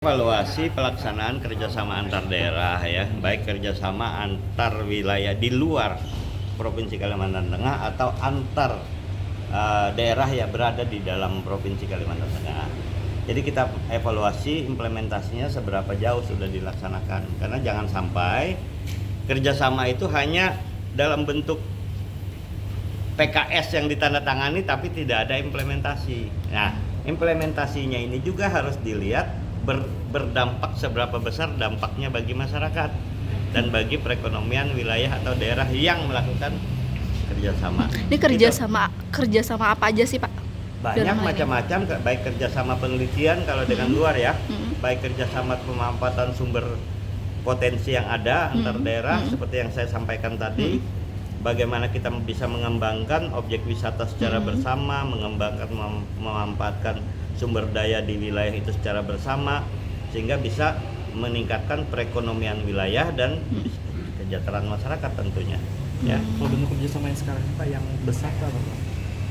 Evaluasi pelaksanaan kerjasama antar daerah ya, baik kerjasama antar wilayah di luar Provinsi Kalimantan Tengah atau antar daerah yang berada di dalam Provinsi Kalimantan Tengah. Jadi kita evaluasi implementasinya seberapa jauh sudah dilaksanakan, karena jangan sampai kerjasama itu hanya dalam bentuk PKS yang ditandatangani tapi tidak ada implementasi. Nah, implementasinya ini juga harus dilihat berdampak seberapa besar dampaknya bagi masyarakat dan bagi perekonomian wilayah atau daerah yang melakukan kerjasama. Ini kerjasama apa aja sih, Pak? Banyak macam-macam, baik kerjasama penelitian kalau dengan luar ya, baik kerjasama pemanfaatan sumber potensi yang ada antar daerah seperti yang saya sampaikan tadi. Bagaimana kita bisa mengembangkan objek wisata secara bersama, memanfaatkan sumber daya di wilayah itu secara bersama, sehingga bisa meningkatkan perekonomian wilayah dan kesejahteraan masyarakat tentunya. Ya. Kalau bentuk kerjasama yang sekarang Pak yang besar apa Pak?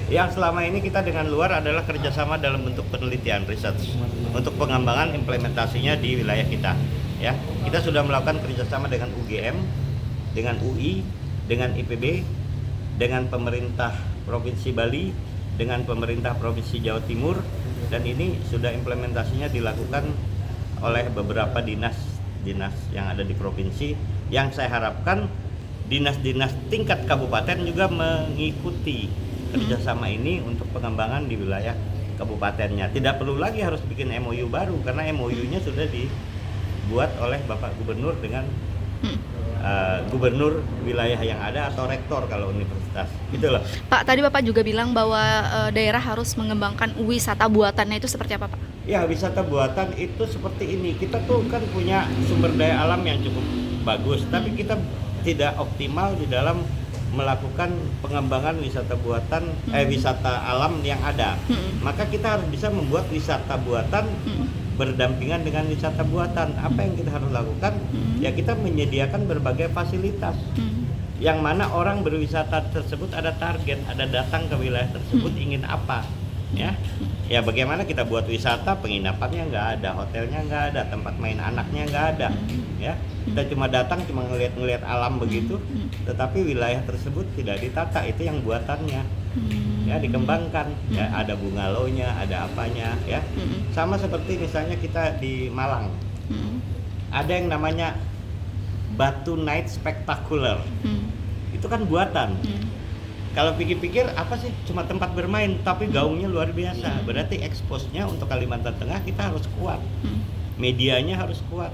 Yang selama ini kita dengan luar adalah kerjasama dalam bentuk penelitian, research, untuk pengembangan implementasinya di wilayah kita. Ya, kita sudah melakukan kerjasama dengan UGM, dengan UI, dengan IPB, dengan pemerintah Provinsi Bali, dengan pemerintah Provinsi Jawa Timur, dan ini sudah implementasinya dilakukan oleh beberapa dinas yang ada di provinsi, yang saya harapkan dinas-dinas tingkat kabupaten juga mengikuti kerjasama ini untuk pengembangan di wilayah kabupatennya. Tidak perlu lagi harus bikin MOU baru, karena MOU-nya sudah dibuat oleh Bapak Gubernur dengan gubernur wilayah yang ada atau rektor kalau universitas, gitu loh. Pak, tadi Bapak juga bilang bahwa daerah harus mengembangkan wisata buatannya, itu seperti apa, Pak? Ya, wisata buatan itu seperti ini. Kita tuh kan punya sumber daya alam yang cukup bagus, tapi kita tidak optimal di dalam melakukan pengembangan wisata buatan, wisata alam yang ada. Maka kita harus bisa membuat wisata buatan berdampingan dengan wisata buatan. Apa yang kita harus lakukan? Ya, kita menyediakan berbagai fasilitas yang mana orang berwisata tersebut ada target, ada datang ke wilayah tersebut ingin apa, ya. Ya, bagaimana kita buat wisata, penginapannya nggak ada, hotelnya nggak ada, tempat main anaknya nggak ada, ya. Kita cuma datang cuma ngelihat alam begitu, tetapi wilayah tersebut tidak ditata, itu yang buatannya. Ya, dikembangkan, ya, ada bungalow-nya, ada apanya, ya. Sama seperti misalnya kita di Malang, ada yang namanya Batu Night Spectacular, itu kan buatan. Kalau pikir-pikir apa sih, cuma tempat bermain, tapi gaungnya luar biasa. Berarti expose-nya untuk Kalimantan Tengah kita harus kuat, medianya harus kuat,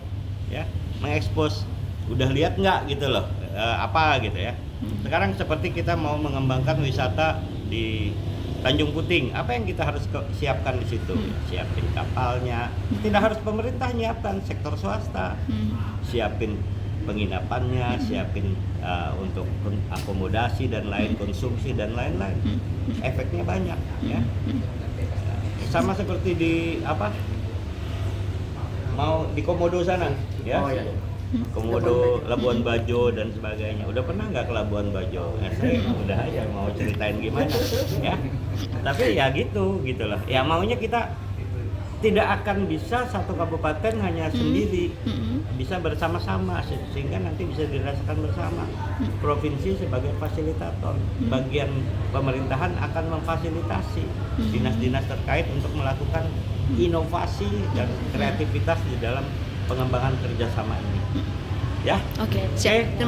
ya, mengekspos. Udah lihat nggak gitu loh, apa gitu ya. Sekarang seperti kita mau mengembangkan wisata di Tanjung Puting, apa yang kita harus siapkan di situ? Siapin kapalnya, tidak harus pemerintah nyiapkan, sektor swasta, siapin penginapannya, siapin untuk akomodasi dan lain, konsumsi dan lain-lain. Efeknya banyak, ya. Sama seperti di mau di Komodo sana, ya. Oh, iya. Komodo, Labuan Bajo dan sebagainya. Udah pernah nggak ke Labuan Bajo? Saya udah aja mau ceritain gimana, ya. Tapi ya gitulah. Ya, maunya kita tidak akan bisa satu kabupaten hanya sendiri, bisa bersama-sama, sehingga nanti bisa dirasakan bersama. Provinsi sebagai fasilitator, bagian pemerintahan akan memfasilitasi dinas-dinas terkait untuk melakukan inovasi dan kreativitas di dalam pengembangan kerjasama ini. Ya, Oke, siap.